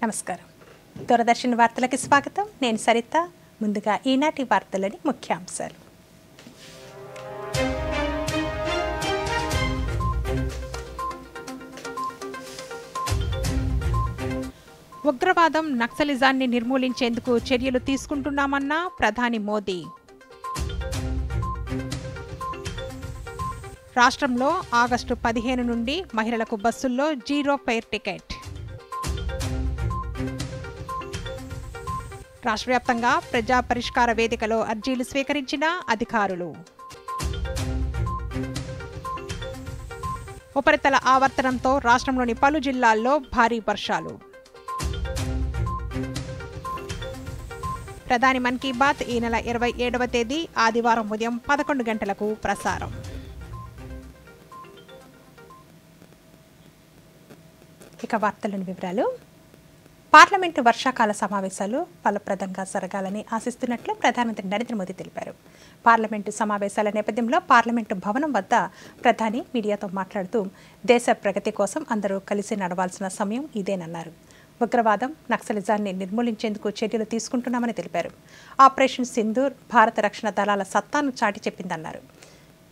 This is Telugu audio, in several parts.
నమస్కారం. దూరదర్శన్ వార్తలకు స్వాగతం. నేను సరిత. ముందుగా ఈనాటి వార్తలని ముఖ్యాంశాలు. ఉగ్రవాదం, నక్సలిజాన్ని నిర్మూలించేందుకు చర్యలు తీసుకుంటున్నామన్న ప్రధాని మోదీ. రాష్ట్రంలో ఆగస్టు 15 నుండి మహిళలకు బస్సుల్లో 0 ఫేర్ టికెట్. రాష్ట్ర వ్యాప్తంగా ప్రజా పరిష్కార వేదికలో అర్జీలు స్వీకరించిన అధికారులు. ఉపరితల ఆవర్తనంతో రాష్ట్రంలోని పలు జిల్లాల్లో భారీ వర్షాలు. ప్రధాని మన్ కీ బాత్ ఈ నెల 27వ తేదీ ఆదివారం ఉదయం 11 గంటలకు ప్రసారం. ఇక వార్తలోని వివరాలు. పార్లమెంటు వర్షాకాల సమావేశాలు ఫలప్రదంగా జరగాలని ఆశిస్తున్నట్లు ప్రధానమంత్రి నరేంద్ర మోదీ తెలిపారు. పార్లమెంటు సమావేశాల నేపథ్యంలో పార్లమెంటు భవనం వద్ద ప్రధాని మీడియాతో మాట్లాడుతూ దేశ ప్రగతి కోసం అందరూ కలిసి నడవాల్సిన సమయం ఇదేనన్నారు. ఉగ్రవాదం, నక్సలిజాన్ని నిర్మూలించేందుకు చర్యలు తీసుకుంటున్నామని తెలిపారు. ఆపరేషన్ సింధూర్ భారత రక్షణ దళాల సత్తాను చాటి చెప్పిందన్నారు.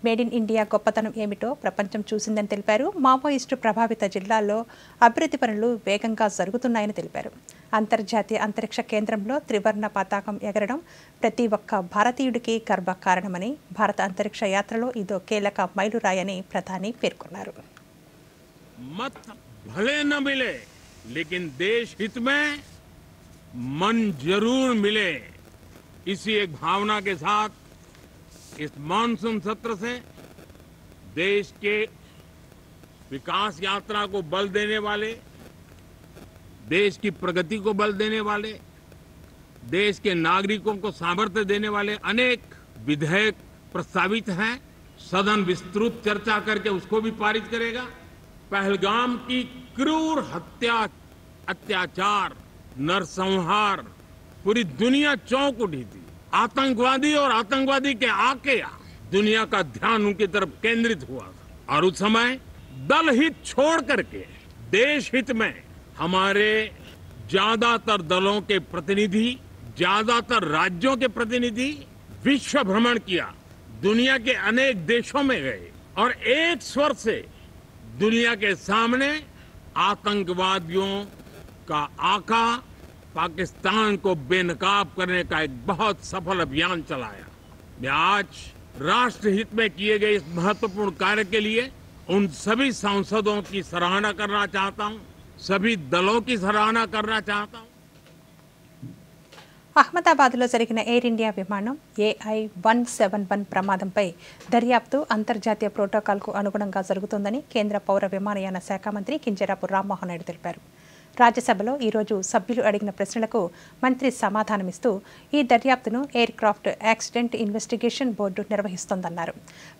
మేడ్ ఇన్ ఇండియా గొప్పతనం ఏమిటో ప్రపంచం చూసిందని తెలిపారు. మావోయిస్టు ప్రభావిత జిల్లాల్లో అభివృద్ధి పనులు వేగంగా జరుగుతున్నాయని తెలిపారు. అంతర్జాతీయ అంతరిక్ష కేంద్రంలో త్రివర్ణ పతాకం ఎగరడం ప్రతి ఒక్క భారతీయుడికి గర్వకారణమని, భారత అంతరిక్ష యాత్రలో ఇదో కీలక మైలురాయని ప్రధాని పేర్కొన్నారు. लेकिन देश हित में मन जरूर मिले, इसी एक भावना के साथ इस मानसून सत्र से देश के विकास यात्रा को बल देने वाले, देश की प्रगति को बल देने वाले, देश के नागरिकों को सामर्थ्य देने वाले अनेक विधेयक प्रस्तावित हैं. सदन विस्तृत चर्चा करके उसको भी पारित करेगा. पहलगाम की क्रूर हत्या, अत्याचार, नरसंहार पूरी दुनिया चौंक उठी थी. आतंकवादी और आतंकवादी के आके दुनिया का ध्यान उनकी तरफ केंद्रित हुआ था और उस समय दल हित छोड़ करके देश हित में हमारे ज्यादातर दलों के प्रतिनिधि, ज्यादातर राज्यों के प्रतिनिधि विश्व भ्रमण किया, दुनिया के अनेक देशों में गए और एक स्वर से दुनिया के सामने आतंकवादियों का आका पाकिस्तान को बेनकाब करने का एक बहुत सफल अभियान चलाया. मैं आज राष्ट्र हित में किए गए इस महत्वपूर्ण कार्य के लिए उन सभी सांसदों की सराहना करना चाहता हूं, सभी दलों की सराहना करना चाहता हूं. అహ్మదాబాద్లో జరిగిన ఎయిర్ ఇండియా విమానం AI-171 ప్రమాదంపై దర్యాప్తు అంతర్జాతీయ ప్రోటోకాల్కు అనుగుణంగా జరుగుతోందని కేంద్ర పౌర విమానయాన శాఖ మంత్రి కింజరాపు రామ్మోహన్ నాయుడు తెలిపారు. రాజ్యసభలో ఈరోజు సభ్యులు అడిగిన ప్రశ్నలకు మంత్రి సమాధానమిస్తూ ఈ దర్యాప్తును aircraft accident investigation board నిర్వహిస్తోందన్నారు.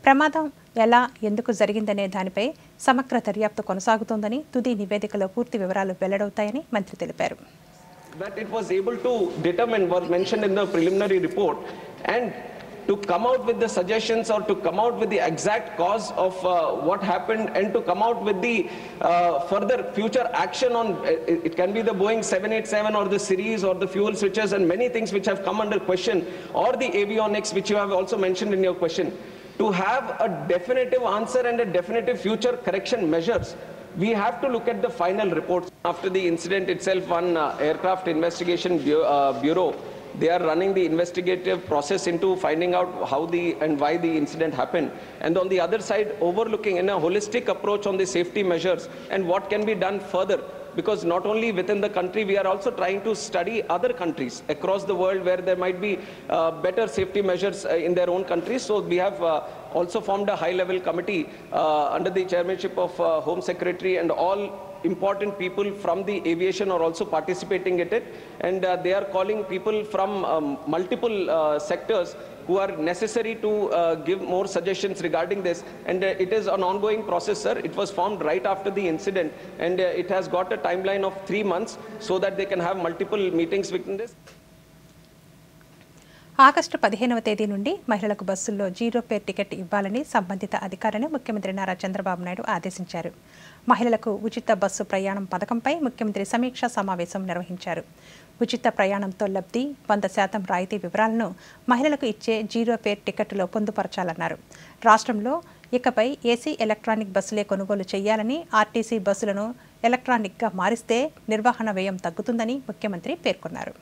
ప్రమాదం ఎలా, ఎందుకు జరిగిందనే దానిపై సమగ్ర దర్యాప్తు కొనసాగుతోందని, తుది నివేదికలో పూర్తి వివరాలు వెల్లడవుతాయని మంత్రి తెలిపారు. That it was able to determine was mentioned in the preliminary report, and to come out with the suggestions or to come out with the exact cause of what happened and to come out with the further future action on it can be the Boeing 787 or the series or the fuel switches and many things which have come under question, or the avionics which you have also mentioned in your question. To have a definitive answer and a definitive future correction measures, we have to look at the final reports. After the incident itself, one aircraft investigation bureau, they are running the investigative process into finding out how and why the incident happened, and on the other side overlooking in a holistic approach on the safety measures and what can be done further, because not only within the country, we are also trying to study other countries across the world where there might be better safety measures in their own countries. So we have also formed a high-level committee under the chairmanship of Home Secretary, and all important people from the aviation are also participating in it, and they are calling people from multiple sectors who are necessary to give more suggestions regarding this, and it is an ongoing process, sir. It was formed right after the incident, and it has got a timeline of 3 months so that they can have multiple meetings within this. August 15వ తేదీ నుండి మహిళలకు బస్సుల్లో జీరో ఫేర్ టికెట్ ఇవ్వాలని సంబంధిత అధికారులను ముఖ్యమంత్రి నారా చంద్రబాబు నాయుడు ఆదేశించారు. మహిళలకు ఉచిత బస్సు ప్రయాణం పథకంపై ముఖ్యమంత్రి సమీక్షా సమావేశం నిర్వహించారు. ఉచిత ప్రయాణంతో లబ్ధి 100% రాయితీ వివరాలను మహిళలకు ఇచ్చే జీరో ఫేర్ టికెట్లో పొందుపరచాలన్నారు. రాష్ట్రంలో ఇకపై ఏసీ ఎలక్ట్రానిక్ బస్సులే కొనుగోలు చేయాలని, ఆర్టీసీ బస్సులను ఎలక్ట్రానిక్గా మారిస్తే నిర్వహణ వ్యయం తగ్గుతుందని ముఖ్యమంత్రి పేర్కొన్నారు.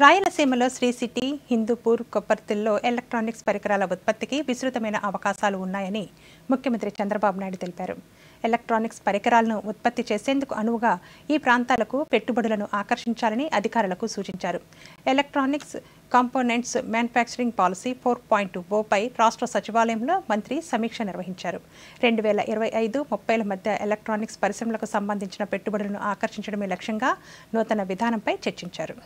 రాయలసీమలో శ్రీ సిటీ, హిందూపూర్, కొప్పర్తిల్లో ఎలక్ట్రానిక్స్ పరికరాల ఉత్పత్తికి విస్తృతమైన అవకాశాలు ఉన్నాయని ముఖ్యమంత్రి చంద్రబాబు నాయుడు తెలిపారు. ఎలక్ట్రానిక్స్ పరికరాలను ఉత్పత్తి చేసేందుకు అనువుగా ఈ ప్రాంతాలకు పెట్టుబడులను ఆకర్షించాలని అధికారులకు సూచించారు. ఎలక్ట్రానిక్స్ కాంపోనెంట్స్ మ్యానుఫ్యాక్చరింగ్ పాలసీ 4.0పై రాష్ట్ర సచివాలయంలో మంత్రి సమీక్ష నిర్వహించారు. 2025-30 మధ్య ఎలక్ట్రానిక్స్ పరిశ్రమలకు సంబంధించిన పెట్టుబడులను ఆకర్షించడమే లక్ష్యంగా నూతన విధానంపై చర్చించారు.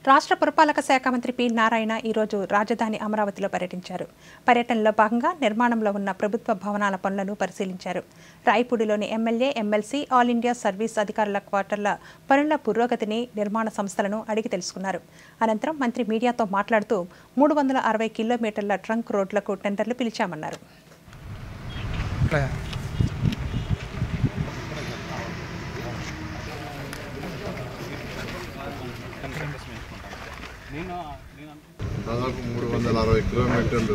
రాష్ట్ర పురపాలక శాఖ మంత్రి పి నారాయణ ఈరోజు రాజధాని అమరావతిలో పర్యటించారు. పర్యటనలో భాగంగా నిర్మాణంలో ఉన్న ప్రభుత్వ భవనాల పనులను పరిశీలించారు. రాయపూడిలోని MLA, MLC, all India service అధికారుల క్వార్టర్ల పనుల పురోగతిని, నిర్మాణ సంస్థలను అడిగి తెలుసుకున్నారు. అనంతరం మంత్రి మీడియాతో మాట్లాడుతూ 360 కిలోమీటర్ల ట్రంక్ రోడ్లకు టెండర్లు పిలిచామన్నారు. దాదాపు 360 కిలోమీటర్లు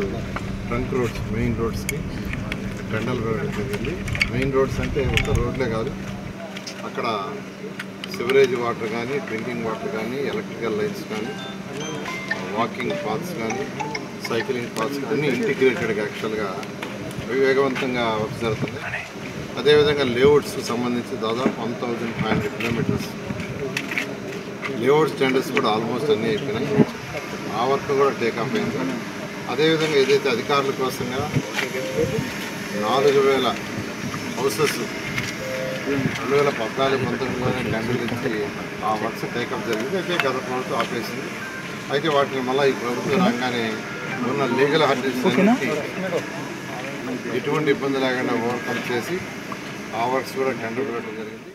ట్రంక్ రోడ్స్, మెయిన్ రోడ్స్కి టెండర్లు వేయడం జరిగింది. మెయిన్ రోడ్స్ అంటే ఒక రోడ్లే కాదు, అక్కడ సివరేజ్ వాటర్ కానీ, డ్రింకింగ్ వాటర్ కానీ, ఎలక్ట్రికల్ లైన్స్ కానీ, వాకింగ్ పాత్స్ కానీ, సైక్లింగ్ పాత్స్ అన్నీ ఇంటిగ్రేటెడ్గా యాక్చువల్గా వేగవంతంగా వర్క్ జరుగుతుంది. అదేవిధంగా లేఅవుట్స్ సంబంధించి దాదాపు 1500 కిలోమీటర్స్ లేఅవుట్స్ టెండర్స్ కూడా ఆల్మోస్ట్ అన్నీ అయిపోయినాయి. ఆ వర్క్ కూడా టేకాఫ్ అయింది. అదేవిధంగా ఏదైతే అధికారుల కోసంగా 4000 హౌసెస్ 2014-19లోనే టెండర్లు ఇచ్చి ఆ వర్క్స్ టేకప్ జరిగింది. అయితే గత ప్రభుత్వం ఆపేసింది. అయితే వాటిని మళ్ళీ ఈ ప్రభుత్వం రాగానే ఉన్న లీగల్ హర్డిల్స్ ఎటువంటి ఇబ్బంది లేకుండా ఓవర్కమ్ చేసి ఆ వర్క్స్ కూడా టెండర్ పెట్టడం జరిగింది.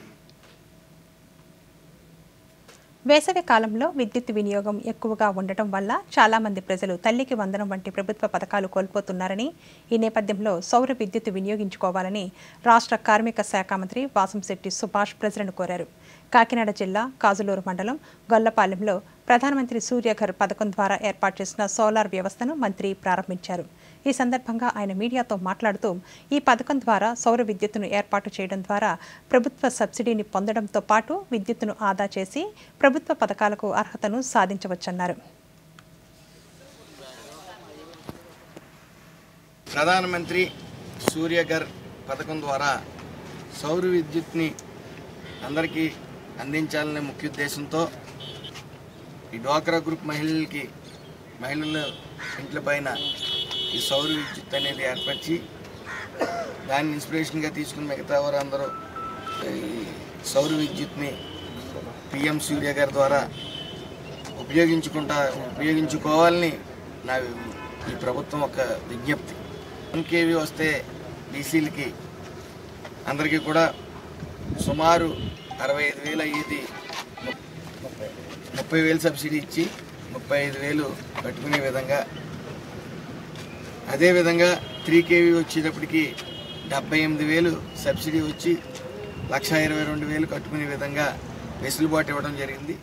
వేసవి కాలంలో విద్యుత్ వినియోగం ఎక్కువగా ఉండటం వల్ల చాలామంది ప్రజలు తల్లికి వందనం వంటి ప్రభుత్వ పథకాలు కోల్పోతున్నారని, ఈ నేపథ్యంలో సౌర విద్యుత్ వినియోగించుకోవాలని రాష్ట్ర కార్మిక శాఖ మంత్రి వాసంశెట్టి సుభాష్ ప్రజలను కోరారు. కాకినాడ జిల్లా కాజులూరు మండలం గొల్లపాలెంలో ప్రధానమంత్రి సూర్యఘర్ పథకం ద్వారా ఏర్పాటు చేసిన సోలార్ వ్యవస్థను మంత్రి ప్రారంభించారు. ఈ సందర్భంగా ఆయన మీడియాతో మాట్లాడుతూ, ఈ పథకం ద్వారా సౌర విద్యుత్తును ఏర్పాటు చేయడం ద్వారా ప్రభుత్వ సబ్సిడీని పొందడంతో పాటు విద్యుత్తును ఆదా చేసి ప్రభుత్వ పథకాలకు అర్హతను సాధించవచ్చన్నారు. ప్రధానమంత్రి సూర్యఘర్ పథకం ద్వారా సౌర విద్యుత్ని అందరికీ అందించాలనే ముఖ్య ఉద్దేశంతో ఈ డ్వాక్రా గ్రూప్ మహిళల ఇంట్ల పైన ఈ సౌర విద్యుత్ అనేది ఏర్పరిచి దాన్ని ఇన్స్పిరేషన్గా తీసుకుని మిగతా వారందరూ ఈ సౌర విద్యుత్ని పిఎం సూర్యఘర్ ద్వారా ఉపయోగించుకోవాలని నా ఈ ప్రభుత్వం ఒక విజ్ఞప్తి. 1 kV వస్తే బీసీలకి అందరికీ కూడా సుమారు 65,000 అయ్యేది 30,000 సబ్సిడీ ఇచ్చి 35,000 కట్టుకునే విధంగా, అదేవిధంగా 3 kV వచ్చేటప్పటికి 78,000 సబ్సిడీ వచ్చి 1,22,000 కట్టుకునే విధంగా వెసులుబాటు ఇవ్వడం జరిగింది.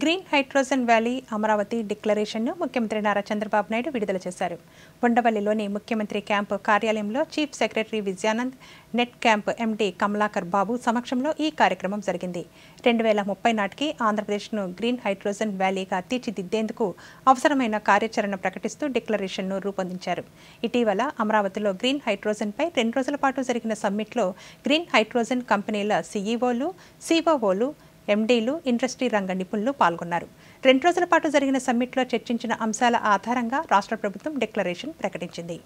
గ్రీన్ హైడ్రోజన్ వ్యాలీ అమరావతి డిక్లరేషన్ను ముఖ్యమంత్రి నారా చంద్రబాబు నాయుడు విడుదల చేశారు. ఉండవల్లిలోని ముఖ్యమంత్రి క్యాంపు కార్యాలయంలో chief secretary Vijayanand, Nedcap MD Kamalakar Babu సమక్షంలో ఈ కార్యక్రమం జరిగింది. 2030 నాటికి ఆంధ్రప్రదేశ్ను గ్రీన్ హైడ్రోజన్ వ్యాలీగా తీర్చిదిద్దేందుకు అవసరమైన కార్యాచరణ ప్రకటిస్తూ డిక్లరేషన్ను రూపొందించారు. ఇటీవల అమరావతిలో గ్రీన్ హైడ్రోజన్పై 2 రోజుల పాటు జరిగిన సమ్మిట్లో గ్రీన్ హైడ్రోజన్ కంపెనీల సీఈఓలు, సీఓఓలు, ఎండీలు, ఇండస్ట్రీ రంగ నిపుణులు పాల్గొన్నారు. 2 రోజుల పాటు జరిగిన సమ్మిట్లో చర్చించిన అంశాల ఆధారంగా రాష్ట్ర ప్రభుత్వం డిక్లరేషన్ ప్రకటించింది.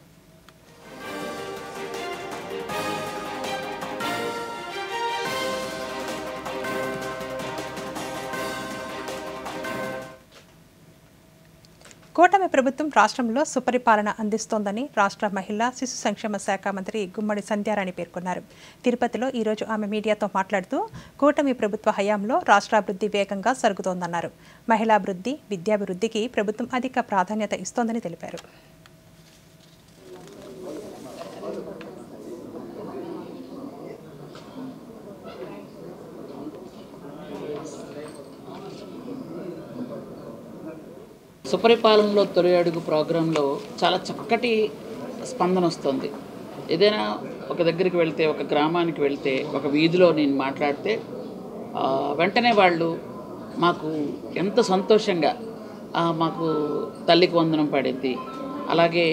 కూటమి ప్రభుత్వం రాష్ట్రంలో సుపరిపాలన అందిస్తోందని రాష్ట్ర మహిళా శిశు సంక్షేమ శాఖ మంత్రి గుమ్మడి సంధ్యారాణి పేర్కొన్నారు. తిరుపతిలో ఈరోజు ఆమె మీడియాతో మాట్లాడుతూ కూటమి ప్రభుత్వ హయాంలో రాష్ట్రాభివృద్ధి వేగంగా జరుగుతోందన్నారు. మహిళాభివృద్ధి, విద్యాభివృద్ధికి ప్రభుత్వం అధిక ప్రాధాన్యత ఇస్తోందని తెలిపారు. సుపరిపాలనలో తొలి అడుగు ప్రోగ్రాంలో చాలా చక్కటి స్పందన వస్తుంది. ఏదైనా ఒక దగ్గరికి వెళ్తే, ఒక గ్రామానికి వెళ్తే, ఒక వీధిలో నేను మాట్లాడితే వెంటనే వాళ్ళు మాకు ఎంత సంతోషంగా మాకు తల్లికి వందనం పడింది, అలాగే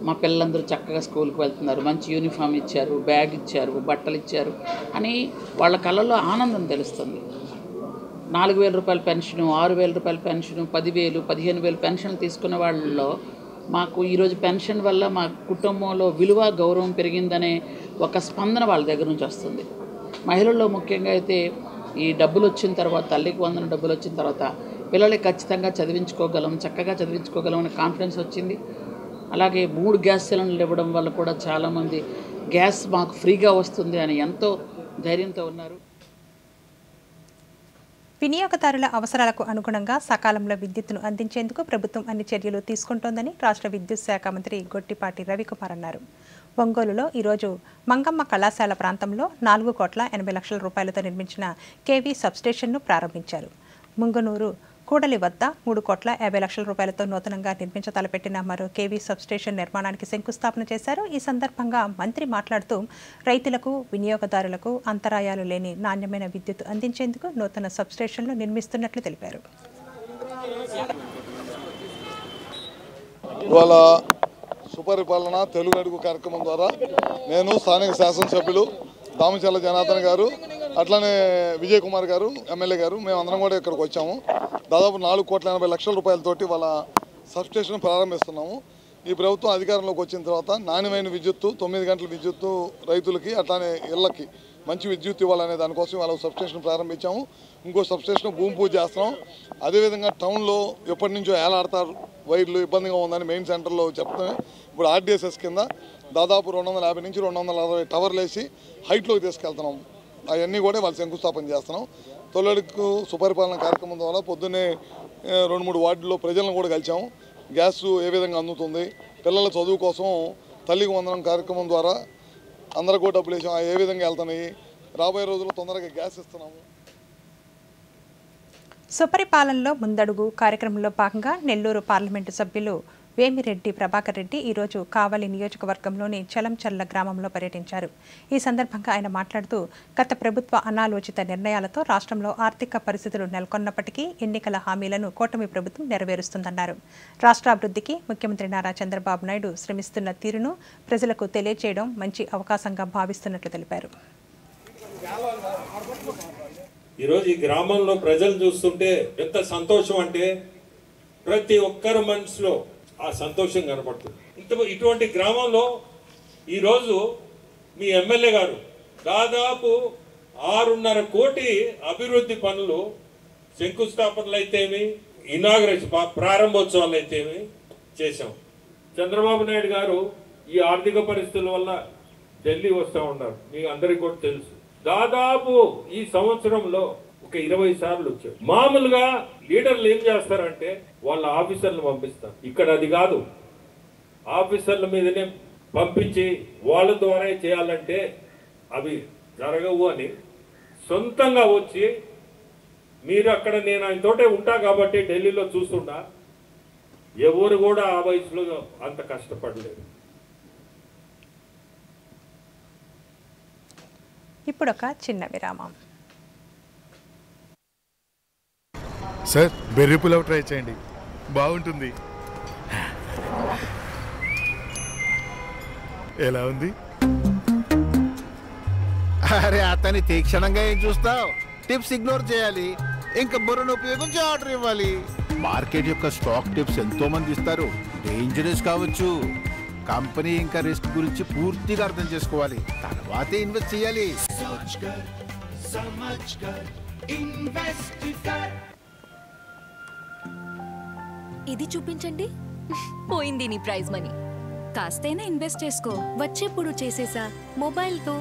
మా పిల్లలందరూ చక్కగా స్కూల్కి వెళ్తున్నారు, మంచి యూనిఫామ్ ఇచ్చారు, బ్యాగ్ ఇచ్చారు, బట్టలు ఇచ్చారు అని వాళ్ళ కళ్ళల్లో ఆనందం తెలుస్తుంది. 4,000 రూపాయల పెన్షను, 6,000 రూపాయల పెన్షను, 10,000, 15,000 పెన్షన్లు తీసుకున్న వాళ్ళలో మాకు ఈరోజు పెన్షన్ వల్ల మా కుటుంబంలో విలువ, గౌరవం పెరిగిందనే ఒక స్పందన వాళ్ళ దగ్గర నుంచి వస్తుంది. మహిళల్లో ముఖ్యంగా అయితే ఈ డబ్బులు వచ్చిన తర్వాత, తల్లికి వందన డబ్బులు వచ్చిన తర్వాత పిల్లలకి ఖచ్చితంగా చదివించుకోగలం, చక్కగా చదివించుకోగలం అనే కాన్ఫిడెన్స్ వచ్చింది. అలాగే 3 గ్యాస్ సిలిండర్లు ఇవ్వడం వల్ల కూడా చాలామంది గ్యాస్ మాకు ఫ్రీగా వస్తుంది అని ఎంతో ధైర్యంతో ఉన్నారు. వినియోగదారుల అవసరాలకు అనుగుణంగా సకాలంలో విద్యుత్తును అందించేందుకు ప్రభుత్వం అన్ని చర్యలు తీసుకుంటోందని రాష్ట్ర విద్యుత్ శాఖ మంత్రి గొట్టిపాటి రవికుమార్ అన్నారు. ఒంగోలులో ఈరోజు మంగమ్మ కళాశాల ప్రాంతంలో 4,80 లక్షల రూపాయలతో నిర్మించిన కేవీ సబ్స్టేషన్ను ప్రారంభించారు. ముంగునూరు కూడలి వద్ద 3,50 లక్షల రూపాయలతో నూతనంగా నిర్మించతలపెట్టిన మరో కేవీ సబ్స్టేషన్ నిర్మాణానికి శంకుస్థాపన చేశారు. ఈ సందర్భంగా మంత్రి మాట్లాడుతూ రైతులకు, వినియోగదారులకు అంతరాయాలు లేని నాణ్యమైన విద్యుత్ అందించేందుకు నూతన సబ్స్టేషన్లు నిర్మిస్తున్నట్లు తెలిపారు. ఇవాళ సుపరిపాలన తెలుగు అడుగు కార్యక్రమం ద్వారా నేను స్థానిక శాసనసభ్యులు దామచర్ల జనార్దన్ గారు, అట్లానే విజయ్ కుమార్ గారు, ఎమ్మెల్యే గారు, మేమందరం కూడా ఇక్కడికి వచ్చాము. దాదాపు 4,80 లక్షల రూపాయలతోటి వాళ్ళ సబ్స్టేషన్ ప్రారంభిస్తున్నాము. ఈ ప్రభుత్వం అధికారంలోకి వచ్చిన తర్వాత నాణ్యమైన విద్యుత్తు, 9 గంటల విద్యుత్తు రైతులకి, అట్లానే ఇళ్లకి మంచి విద్యుత్ ఇవ్వాలనే దానికోసం వాళ్ళ సబ్స్టేషన్ ప్రారంభించాము. ఇంకో సబ్స్టేషన్ భూమి పూజ చేస్తున్నాం. అదేవిధంగా టౌన్లో ఎప్పటి నుంచో ఏలాడతారు వైర్లు, ఇబ్బందిగా ఉందని మెయిన్ సెంటర్లో చెప్తే ఇప్పుడు ఆర్డీఎస్ఎస్ కింద దాదాపు 250 నుంచి 260 టవర్లు వేసి హైట్లోకి తీసుకెళ్తున్నాం. అవన్నీ కూడా వాళ్ళు శంకుస్థాపన చేస్తున్నాం. తొలడుకు సుపరిపాలన కార్యక్రమం ద్వారా పొద్దున్నే 2-3 వార్డుల్లో ప్రజలను కూడా కలిసాము. గ్యాస్ ఏ విధంగా అందుతుంది, పిల్లల చదువు కోసం తల్లికి వందనం కార్యక్రమం ద్వారా అందరూ కూడా డబ్బులు వేసాం, ఏ విధంగా వెళ్తున్నాయి, రాబోయే రోజుల్లో తొందరగా గ్యాస్ ఇస్తున్నాము. సుపరిపాలనలో ముందడుగు కార్యక్రమంలో భాగంగా నెల్లూరు పార్లమెంటు సభ్యులు వేమిరెడ్డి ప్రభాకర్ రెడ్డి ఈరోజు కావలి నియోజకవర్గంలోని చలంచర్ల గ్రామంలో పర్యటించారు. ఈ సందర్భంగా ఆయన మాట్లాడుతూ గత ప్రభుత్వ అనాలోచిత నిర్ణయాలతో రాష్ట్రంలో ఆర్థిక పరిస్థితులు నెలకొన్నప్పటికీ ఎన్నికల హామీలను కూటమి ప్రభుత్వం నెరవేరుస్తుందన్నారు. రాష్ట్రాభివృద్ధికి ముఖ్యమంత్రి నారా చంద్రబాబు నాయుడు శ్రమిస్తున్న తీరును ప్రజలకు తెలియజేయడం మంచి అవకాశంగా భావిస్తున్నట్లు తెలిపారు. ఈరోజు ఈ గ్రామంలో ప్రజలు చూస్తుంటే ఎంత సంతోషం అంటే ప్రతి ఒక్కరి మనసులో ఆ సంతోషం కనపడుతుంది. ఇటువంటి గ్రామంలో ఈరోజు మీ ఎమ్మెల్యే గారు దాదాపు 6.5 కోటి అభివృద్ధి పనులు శంకుస్థాపనలు అయితేమి, ఇనాగరేషన్ ప్రారంభోత్సవాలు అయితేమి చేశాం. చంద్రబాబు నాయుడు గారు ఈ ఆర్థిక పరిస్థితుల వల్ల ఢిల్లీ వస్తూ ఉన్నారు, మీకు అందరికీ కూడా తెలుసు. దాదాపు ఈ సంవత్సరంలో ఒక 20 సార్లు వచ్చారు. మామూలుగా లీడర్లు ఏం చేస్తారంటే వాళ్ళ ఆఫీసర్లు పంపిస్తారు. ఇక్కడ అది కాదు, ఆఫీసర్ల మీదనే పంపించి వాళ్ళ ద్వారా చేయాలంటే అవి జరగవు అని సొంతంగా వచ్చి మీరు అక్కడ నేను ఆయనతోటే ఉంటా కాబట్టి ఢిల్లీలో చూస్తుంటా, ఎవరు కూడా ఆ వయసులో అంత కష్టపడలేదు. ఇప్పుడు ఒక చిన్న విరామం. సార్ బెర్రీ పులావ్ ట్రై చేయండి, బాగుంటుంది. ఎలా ఉంది? అరే అతని తీక్షణంగా ఏం చూస్తావు? టిప్స్ ఇగ్నోర్ చేయాలి, ఇంకా బుర్రను ఉపయోగించి ఆర్డర్ ఇవ్వాలి. మార్కెట్ యొక్క స్టాక్ టిప్స్ ఎంతో మంది ఇస్తారు, డేంజరస్ కావచ్చు. కంపెనీ ఇంకా రిస్క్ గురించి పూర్తిగా అర్థం చేసుకోవాలి, తర్వాతే ఇన్వెస్ట్ చేయాలి. ఇది చూపించండి. పోయింది నీ ప్రైజ్ మనీ. కాస్తైనా ఇన్వెస్ట్ చేసుకో. వచ్చేప్పుడు చేసేసా మొబైల్తో.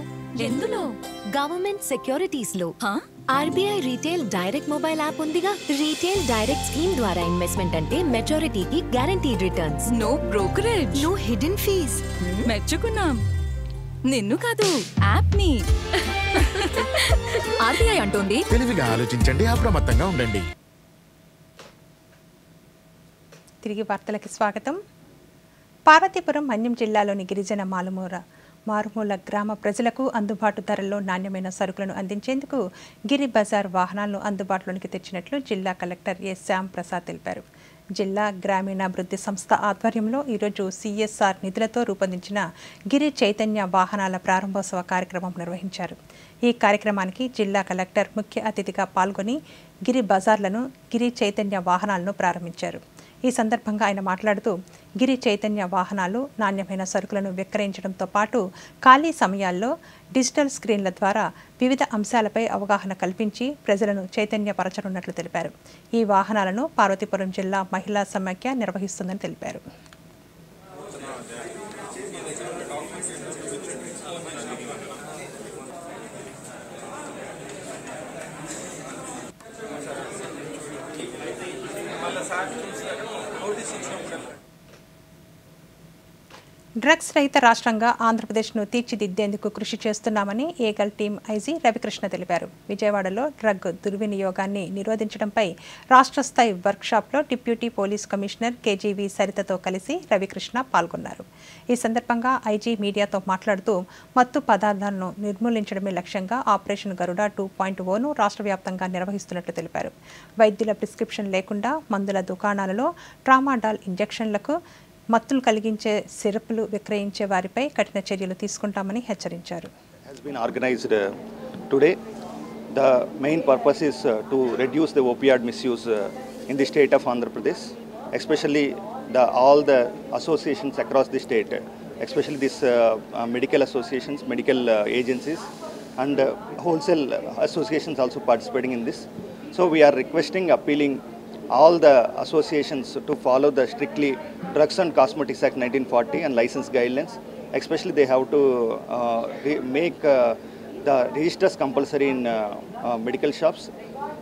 ఎందులో? గవర్నమెంట్ సెక్యూరిటీస్ లో. RBI retail direct mobile app ఉందిగా. రీటైల్ డైరెక్ట్ స్కీమ్ ద్వారా ఇన్వెస్ట్మెంట్ అంటే మెచ్యూరిటీకి guaranteed returns. No brokerage, no hidden fees. మెచ్చుకున్నాం. నిన్ను కాదు, యాప్ ని. ఆర్బీఐ అంటోంది తెలివిగా ఆలోచించండి, అప్రమత్తంగా ఉండండి. తిరిగి వార్తలకి స్వాగతం. పార్వతీపురం మన్యం జిల్లాలోని గిరిజన మారుమూల గ్రామ ప్రజలకు అందుబాటు ధరల్లో నాణ్యమైన సరుకులను అందించేందుకు గిరి బజార్ వాహనాలను అందుబాటులోనికి తెచ్చినట్లు జిల్లా కలెక్టర్ ఎస్ శ్యామ్ ప్రసాద్ తెలిపారు. జిల్లా గ్రామీణాభివృద్ధి సంస్థ ఆధ్వర్యంలో ఈరోజు సిఎస్ఆర్ నిధులతో రూపొందించిన గిరి చైతన్య వాహనాల ప్రారంభోత్సవ కార్యక్రమం నిర్వహించారు. ఈ కార్యక్రమానికి జిల్లా కలెక్టర్ ముఖ్య అతిథిగా పాల్గొని గిరి బజార్లను, గిరి చైతన్య వాహనాలను ప్రారంభించారు. ఈ సందర్భంగా ఆయన మాట్లాడుతూ గిరి చైతన్య వాహనాలు నాణ్యమైన సరుకులను విక్రయించడంతో పాటు ఖాళీ సమయాల్లో డిజిటల్ స్క్రీన్ల ద్వారా వివిధ అంశాలపై అవగాహన కల్పించి ప్రజలను చైతన్యపరచనున్నట్లు తెలిపారు. ఈ వాహనాలను పార్వతీపురం జిల్లా మహిళా సమాఖ్య నిర్వహిస్తుందని తెలిపారు. డ్రగ్స్ రహిత రాష్ట్రంగా ఆంధ్రప్రదేశ్ను తీర్చిదిద్దేందుకు కృషి చేస్తున్నామని ఏగల్ టీం ఐజీ రవికృష్ణ తెలిపారు. విజయవాడలో డ్రగ్ దుర్వినియోగాన్ని నిరోధించడంపై రాష్ట్ర స్థాయి వర్క్షాప్లో డిప్యూటీ పోలీస్ కమిషనర్ కేజీవి సరితతో కలిసి రవికృష్ణ పాల్గొన్నారు. ఈ సందర్భంగా ఐజీ మీడియాతో మాట్లాడుతూ మత్తు పదార్థాలను నిర్మూలించడమే లక్ష్యంగా ఆపరేషన్ గరుడ 2.0ను రాష్ట్ర వ్యాప్తంగా నిర్వహిస్తున్నట్లు తెలిపారు. వైద్యుల ప్రిస్క్రిప్షన్ లేకుండా మందుల దుకాణాలలో ట్రామాడాల్ ఇంజెక్షన్లకు, మత్తులు కలిగించే సిరప్లు విక్రయించే వారిపై కఠిన చర్యలు తీసుకుంటామని హెచ్చరించారు. Has been organized today. The main purpose is to reduce the opioid misuse in the state of Andhra Pradesh, especially all the associations across the state, especially these medical associations, medical agencies, and wholesale associations also participating in this. So we are requesting, appealing all the associations to follow the strictly Drugs and Cosmetics Act 1940 and license guidelines. Especially they have to make the registers compulsory in medical shops.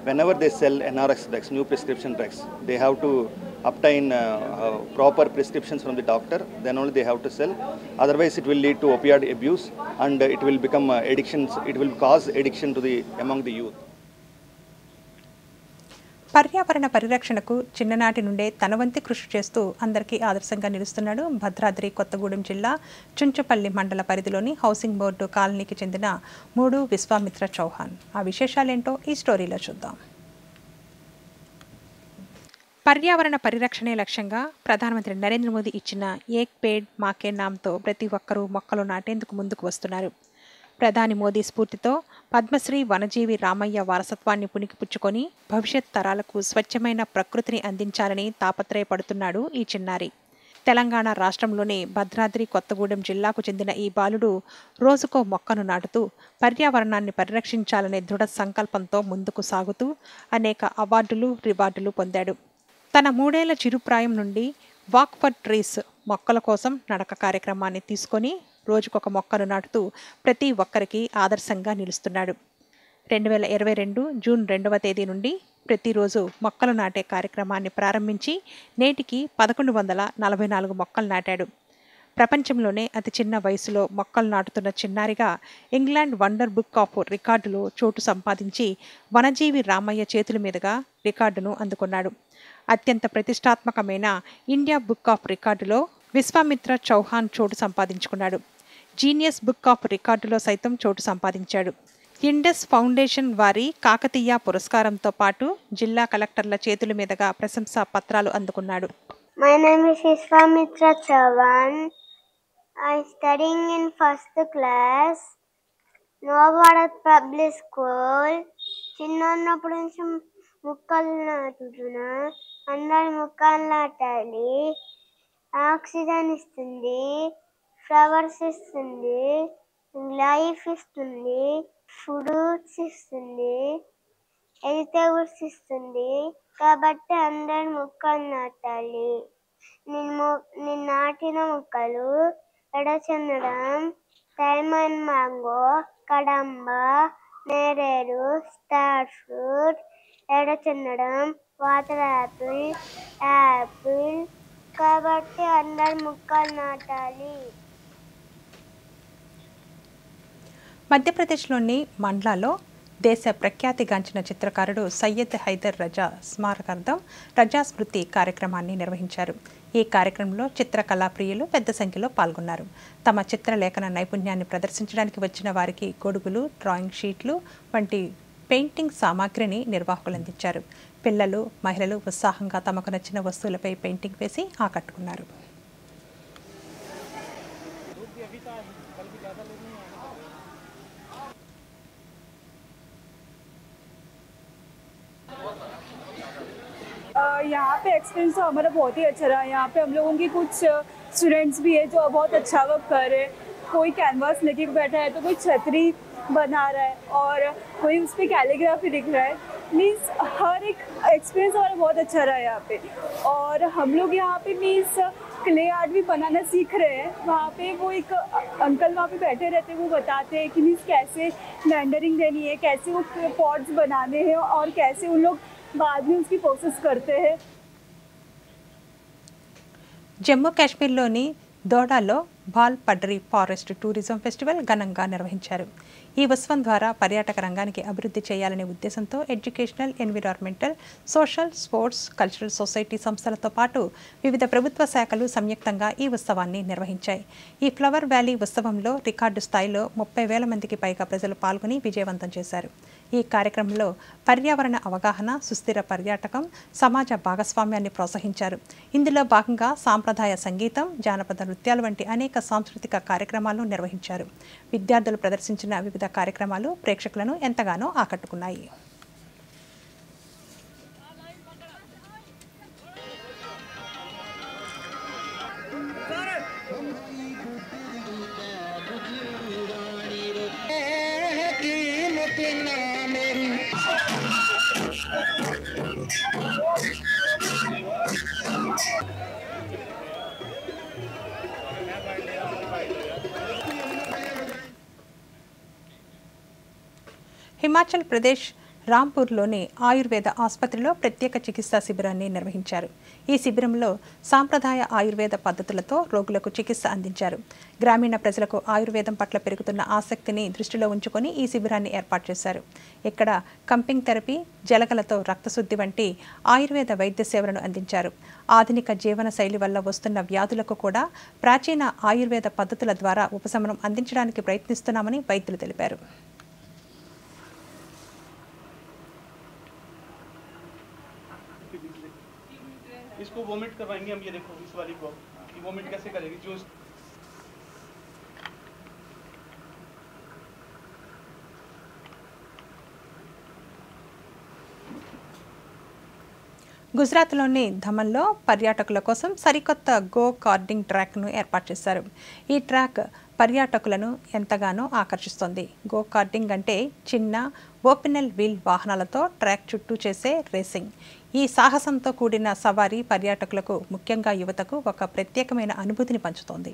Whenever they sell NRX drugs, new prescription drugs, they have to obtain proper prescriptions from the doctor, then only they have to sell. Otherwise it will lead to opioid abuse and it will become addictions, it will cause addiction to among the youth. పర్యావరణ పరిరక్షణకు చిన్ననాటి నుండే తన వంతు కృషి చేస్తూ అందరికీ ఆదర్శంగా నిలుస్తున్నాడు భద్రాద్రి కొత్తగూడెం జిల్లా చుంచుపల్లి మండల పరిధిలోని హౌసింగ్ బోర్డు కాలనీకి చెందిన 3 విశ్వామిత్ర చౌహాన్. ఆ విశేషాలేంటో ఈ స్టోరీలో చూద్దాం. పర్యావరణ పరిరక్షణే లక్ష్యంగా ప్రధానమంత్రి నరేంద్ర మోదీ ఇచ్చిన ఏక్ పేడ్ మాకే నామ్తో ప్రతి ఒక్కరూ మొక్కలు నాటేందుకు ముందుకు వస్తున్నారు. ప్రధాని మోదీ స్ఫూర్తితో పద్మశ్రీ వనజీవి రామయ్య వారసత్వాన్ని పుణికిపుచ్చుకొని భవిష్యత్ తరాలకు స్వచ్ఛమైన ప్రకృతిని అందించాలని తాపత్రయపడుతున్నాడు ఈ చిన్నారి. తెలంగాణ రాష్ట్రంలోని భద్రాద్రి కొత్తగూడెం జిల్లాకు చెందిన ఈ బాలుడు రోజుకో మొక్కను నాటుతూ పర్యావరణాన్ని పరిరక్షించాలనే దృఢ సంకల్పంతో ముందుకు సాగుతూ అనేక అవార్డులు, రివార్డులు పొందాడు. తన 3 ఏళ్ల చిరుప్రాయం నుండి వాక్ ఫర్ ట్రీస్ మొక్కల కోసం నడక కార్యక్రమాన్ని తీసుకొని రోజుకొక మొక్కను నాటుతూ ప్రతి ఒక్కరికి ఆదర్శంగా నిలుస్తున్నాడు. 2022 జూన్ 2వ తేదీ నుండి ప్రతిరోజు మొక్కలు నాటే కార్యక్రమాన్ని ప్రారంభించి నేటికి 1144 మొక్కలు నాటాడు. ప్రపంచంలోనే అతి చిన్న వయసులో మొక్కలు నాటుతున్న చిన్నారిగా ఇంగ్లాండ్ వండర్ బుక్ ఆఫ్ రికార్డులో చోటు సంపాదించి వనజీవి రామయ్య చేతుల మీదుగా రికార్డును అందుకున్నాడు. అత్యంత ప్రతిష్టాత్మకమైన ఇండియా బుక్ ఆఫ్ రికార్డులో విశ్వామిత్ర చౌహాన్ చోటు సంపాదించుకున్నాడు. జీనియస్ బుక్ ఆఫ్ రికార్డులో సైతం చోటు సంపాదించాడు. ఇండస్ ఫౌండేషన్ వారి కాకతీయ పురస్కారంతో పాటు జిల్లా కలెక్టర్ల చేతుల మీదుగా ప్రశంసా పత్రాలు అందుకున్నాడు. My name is Vishwamitra Chauhan. I am studying in first class, Navabharat Public School. చిన్నప్పుడు నుంచి మొక్కలు నాటుతున్నా. అందరి మొక్కలు నాటాలి. ఆక్సిజన్ ఇస్తుంది, ఫ్లవర్స్ ఇస్తుంది, లైఫ్ ఇస్తుంది, ఫ్రూట్స్ ఇస్తుంది, వెజిటేబుల్స్ ఇస్తుంది. కాబట్టి అందరు మొక్కలు నాటాలి. నేను నాటిన మొక్కలు ఎర్రచందనం, డైమండ్ మ్యాంగో, కడంబ, నేరేడు, స్టార్ ఫ్రూట్, ఎర్రచందనం, వాటర్ యాపిల్. కాబట్టి అందరు మొక్కలు నాటాలి. మధ్యప్రదేశ్లోని మండ్లాలో దేశ ప్రఖ్యాతిగాంచిన చిత్రకారుడు సయ్యద్ హైదర్ రజా స్మారకార్థం రజా స్మృతి కార్యక్రమాన్ని నిర్వహించారు. ఈ కార్యక్రమంలో చిత్రకళా ప్రియులు పెద్ద సంఖ్యలో పాల్గొన్నారు. తమ చిత్రలేఖన నైపుణ్యాన్ని ప్రదర్శించడానికి వచ్చిన వారికి గొడుగులు, డ్రాయింగ్ షీట్లు వంటి పెయింటింగ్ సామాగ్రిని నిర్వాహకులు అందించారు. పిల్లలు, మహిళలు ఉత్సాహంగా తమకు నచ్చిన వస్తువులపై పెయింటింగ్ వేసి ఆకట్టుకున్నారు. यहाँ पे एक्सपीरियंस तो हमारा बहुत ही अच्छा रहा. यहाँ पे हम लोगों की कुछ स्टूडेंट्स भी है जो बहुत अच्छा वर्क कर रहे हैं. कोई कैनवास लेके बैठा है तो कोई छतरी बना रहा है और कोई उस पर कैलीग्राफी लिख रहा है. मीन्स हर एक एक्सपीरियंस हमारा बहुत अच्छा रहा है यहाँ पे. और हम लोग यहाँ पे मीन्स क्ले आर्ट भी बनाना सीख रहे हैं. वहाँ पे वो एक अंकल वहाँ पे बैठे रहते हैं, वो बताते हैं कि मीन्स कैसे रेंडरिंग देनी है, कैसे वो पॉट्स बनाने हैं और कैसे उन लोग बाद में उसकी प्रोसेस करते हैं. జమ్మూ కాశ్మీర్లోని దోడాలో Bal Padri forest tourism festival ఘనంగా నిర్వహించారు. ఈ ఉత్సవం ద్వారా పర్యాటక రంగానికి అభివృద్ధి చేయాలనే ఉద్దేశంతో educational, environmental, social, sports, cultural society సంస్థలతో పాటు వివిధ ప్రభుత్వ శాఖలు సంయుక్తంగా ఈ ఉత్సవాన్ని నిర్వహించాయి. ఈ ఫ్లవర్ వ్యాలీ ఉత్సవంలో రికార్డు స్థాయిలో 30,000 మందికి పైగా ప్రజలు పాల్గొని విజయవంతం చేశారు. ఈ కార్యక్రమంలో పర్యావరణ అవగాహన, సుస్థిర పర్యాటకం, సమాజ భాగస్వామ్యాన్ని ప్రోత్సహించారు. ఇందులో భాగంగా సాంప్రదాయ సంగీతం, జానపద నృత్యాలు వంటి అనేక సాంస్కృతిక కార్యక్రమాలను నిర్వహించారు. విద్యార్థులు ప్రదర్శించిన వివిధ కార్యక్రమాలు ప్రేక్షకులను ఎంతగానో ఆకట్టుకున్నాయి. హిమాచల్ ప్రదేశ్ రాంపూర్లోని ఆయుర్వేద ఆసుపత్రిలో ప్రత్యేక చికిత్సా శిబిరాన్ని నిర్వహించారు. ఈ శిబిరంలో సాంప్రదాయ ఆయుర్వేద పద్ధతులతో రోగులకు చికిత్స అందించారు. గ్రామీణ ప్రజలకు ఆయుర్వేదం పట్ల పెరుగుతున్న ఆసక్తిని దృష్టిలో ఉంచుకొని ఈ శిబిరాన్ని ఏర్పాటు చేశారు. ఇక్కడ కంపింగ్ థెరపీ, జలగలతో రక్తశుద్ధి వంటి ఆయుర్వేద వైద్య సేవలను అందించారు. ఆధునిక జీవన శైలి వల్ల వస్తున్న వ్యాధులకు కూడా ప్రాచీన ఆయుర్వేద పద్ధతుల ద్వారా ఉపశమనం అందించడానికి ప్రయత్నిస్తున్నామని వైద్యులు తెలిపారు. इसको वोमिट करवाएंगे हम. ये देखो इस वाली को ये वोमिट कैसे करेगी. जो గుజరాత్లోని ధమన్లో పర్యాటకుల కోసం సరికొత్త గో కార్డింగ్ ట్రాక్ను ఏర్పాటు చేశారు. ఈ ట్రాక్ పర్యాటకులను ఎంతగానో ఆకర్షిస్తోంది. గో కార్డింగ్ అంటే చిన్న ఓపెనల్ వీల్ వాహనాలతో ట్రాక్ చుట్టూ చేసే రేసింగ్. ఈ సాహసంతో కూడిన సవారీ పర్యాటకులకు, ముఖ్యంగా యువతకు ఒక ప్రత్యేకమైన అనుభూతిని పంచుతోంది.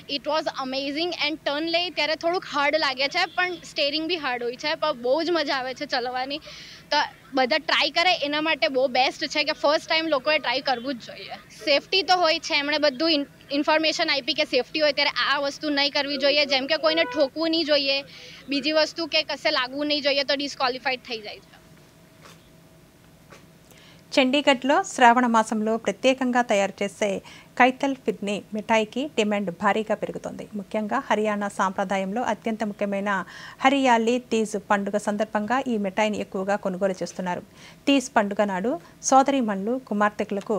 It was amazing and turn લઈ ત્યારે થોડુંક હાર્ડ લાગે છે પણ સ્ટેરિંગ બી હાર્ડ હોય છે પણ બહુ જ મજા આવે છે ચલાવવાની તો બધા ટ્રાય કરે એના માટે બહુ બેસ્ટ છે કે ફર્સ્ટ ટાઈમ લોકોએ ટ્રાય કરવું જ જોઈએ સેફટી તો હોય છે એમણે બધું ઇન્ફોર્મેશન આપી કે સેફટી હોય ત્યારે આ વસ્તુ નહીં કરવી જોઈએ જેમ કે કોઈને ઠોકવું નહીં જોઈએ બીજી વસ્તુ કે કશે લાગવું નહીં જોઈએ તો ડિસ્ક્વોલિફાઈડ થઈ જાય છે చండీగఢ్లో శ్రావణ మాసంలో ప్రత్యేకంగా తయారు చేసే కైతల్ ఫిర్నీ మిఠాయికి డిమాండ్ భారీగా పెరుగుతోంది ముఖ్యంగా హర్యానా సాంప్రదాయంలో అత్యంత ముఖ్యమైన హరియాలి తీజ్ పండుగ సందర్భంగా ఈ మిఠాయిని ఎక్కువగా కొనుగోలు చేస్తున్నారు తీజ్ పండుగ నాడు సోదరీమణులు కుమార్తెలకు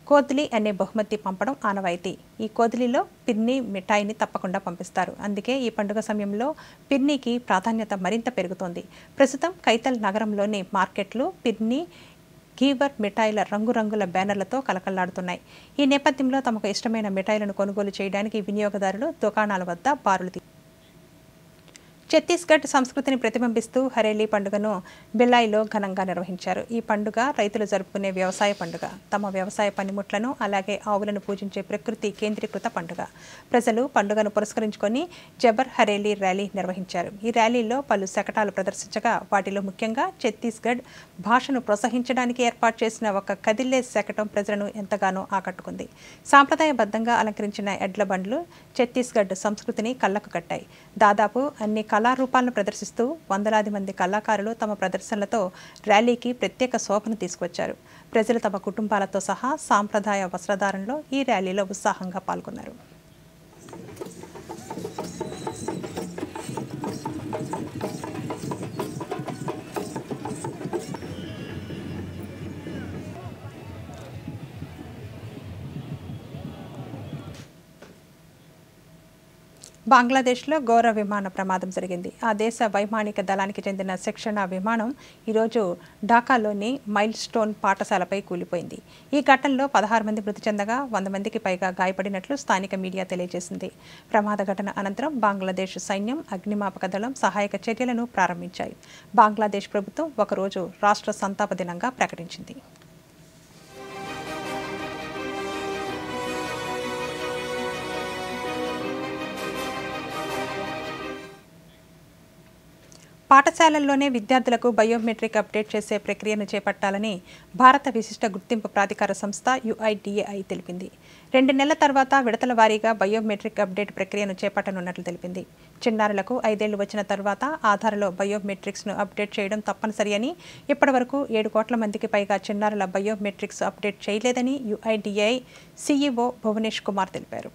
కోద్లి అనే బహుమతి పంపడం ఆనవాయితీ ఈ కోద్లిలో పిర్నీ మిఠాయిని తప్పకుండా పంపిస్తారు అందుకే ఈ పండుగ సమయంలో పిర్నీకి ప్రాధాన్యత మరింత పెరుగుతోంది ప్రస్తుతం కైతల్ నగరంలోని మార్కెట్లు పిర్నీ గీవర్ మిఠాయిల రంగురంగుల బ్యానర్లతో కలకల్లాడుతున్నాయి ఈ నేపథ్యంలో తమకు ఇష్టమైన మిఠాయిలను కొనుగోలు చేయడానికి వినియోగదారులు దుకాణాల వద్ద బారులు ఛత్తీస్గఢ్ సంస్కృతిని ప్రతిబింబిస్తూ హరేలీ పండుగను బిల్లాయిలో ఘనంగా నిర్వహించారు ఈ పండుగ రైతులు జరుపుకునే వ్యవసాయ పండుగ తమ వ్యవసాయ పనిముట్లను అలాగే ఆవులను పూజించే ప్రకృతి కేంద్రీకృత పండుగ ప్రజలు పండుగను పురస్కరించుకొని జబర్ హరేలీ ర్యాలీ నిర్వహించారు ఈ ర్యాలీలో పలు శకటాలు ప్రదర్శించగా వాటిలో ముఖ్యంగా ఛత్తీస్గఢ్ భాషను ప్రోత్సహించడానికి ఏర్పాటు చేసిన ఒక కదిలే శకటం ప్రజలను ఎంతగానో ఆకట్టుకుంది సాంప్రదాయబద్ధంగా అలంకరించిన ఎడ్ల బండ్లు ఛత్తీస్గఢ్ సంస్కృతిని కళ్ళకు కట్టాయి దాదాపు అన్ని కళారూపాలను ప్రదర్శిస్తూ వందలాది మంది కళాకారులు తమ ప్రదర్శనలతో ర్యాలీకి ప్రత్యేక శోభను తీసుకొచ్చారు ప్రజలు తమ కుటుంబాలతో సహా సాంప్రదాయ వస్త్రధారణలో ఈ ర్యాలీలో ఉత్సాహంగా పాల్గొన్నారు బంగ్లాదేశ్లో ఘోర విమాన ప్రమాదం జరిగింది ఆ దేశ వైమానిక దళానికి చెందిన శిక్షణ విమానం ఈరోజు ఢాకాలోని మైల్ స్టోన్ పాఠశాలపై కూలిపోయింది ఈ ఘటనలో 16 మంది మృతి చెందగా 100 మందికి పైగా గాయపడినట్లు స్థానిక మీడియా తెలియజేసింది ప్రమాద ఘటన అనంతరం బంగ్లాదేశ్ సైన్యం అగ్నిమాపక దళం సహాయక చర్యలను ప్రారంభించాయి బంగ్లాదేశ్ ప్రభుత్వం ఒకరోజు రాష్ట్ర సంతాప దినంగా ప్రకటించింది పాఠశాలల్లోనే విద్యార్థులకు బయోమెట్రిక్ అప్డేట్ చేసే ప్రక్రియను చేపట్టాలని భారత విశిష్ట గుర్తింపు ప్రాధికార సంస్థ UIDAI తెలిపింది 2 నెలల తర్వాత విడతల వారీగా బయోమెట్రిక్ అప్డేట్ ప్రక్రియను చేపట్టనున్నట్లు తెలిపింది చిన్నారులకు 5 ఏళ్లు వచ్చిన తర్వాత ఆధార్లో బయోమెట్రిక్స్ను అప్డేట్ చేయడం తప్పనిసరి అని ఇప్పటివరకు 7 కోట్ల మందికి పైగా చిన్నారుల బయోమెట్రిక్స్ అప్డేట్ చేయలేదని UIDAI CEO భువనేష్ కుమార్ తెలిపారు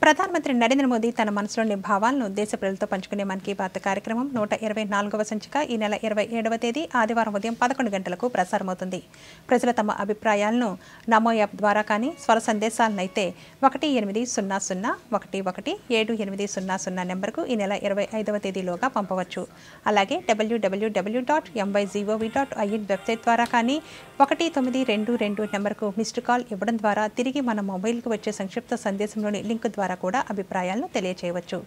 ప్రధానమంత్రి నరేంద్ర మోదీ తన మనసులోని భావాలను దేశ ప్రజలతో పంచుకునే మన్ కీ బాత్ కార్యక్రమం 124వ సంచిక ఈ నెల 27వ తేదీ ఆదివారం ఉదయం 11 గంటలకు ప్రసారమవుతుంది ప్రజలు తమ అభిప్రాయాలను నమో యాప్ ద్వారా కానీ స్వర సందేశాలనైతే 1800117800 నెంబర్కు ఈ నెల 25వ తేదీలోగా పంపవచ్చు అలాగే www.mygov.in వెబ్సైట్ ద్వారా కానీ 1922 నెంబర్కు మిస్డ్ కాల్ ఇవ్వడం ద్వారా తిరిగి మన మొబైల్కు వచ్చే సంక్షిప్త సందేశంలోని లింక్ ద్వారా కూడా అభిప్రాయాలను తెలియజేయవచ్చు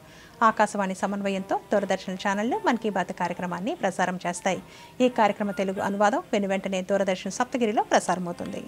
ఆకాశవాణి సమన్వయంతో దూరదర్శన్ ఛానళ్లు మన్ కీ బాత్ కార్యక్రమాన్ని ప్రసారం చేస్తాయి ఈ కార్యక్రమ తెలుగు అనువాదం వెనువెంటనే దూరదర్శన్ సప్తగిరిలో ప్రసారమవుతుంది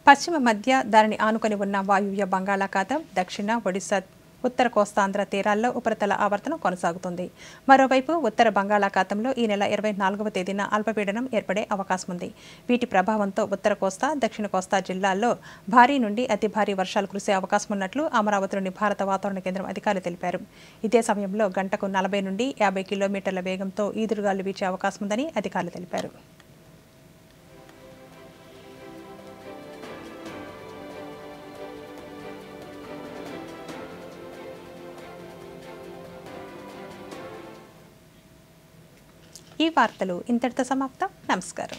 పశ్చిమ మధ్య దానిని ఆనుకొని ఉన్న వాయువ్య బంగాళాఖాతం దక్షిణ ఒడిశా ఉత్తర కోస్తాంధ్ర తీరాల్లో ఉపరితల ఆవర్తనం కొనసాగుతుంది మరోవైపు ఉత్తర బంగాళాఖాతంలో ఈ నెల 24వ తేదీన అల్పపీడనం ఏర్పడే అవకాశం ఉంది వీటి ప్రభావంతో ఉత్తర కోస్తా దక్షిణ కోస్తా జిల్లాల్లో భారీ నుండి అతి భారీ వర్షాలు కురిసే అవకాశం ఉన్నట్లు అమరావతిలోని భారత వాతావరణ కేంద్రం అధికారులు తెలిపారు ఇదే సమయంలో గంటకు 40 నుండి 50 కిలోమీటర్ల వేగంతో ఈదురుగాలు వీచే అవకాశం ఉందని అధికారులు తెలిపారు ఈ వార్తలు ఇంతటితో సమాప్తం నమస్కారం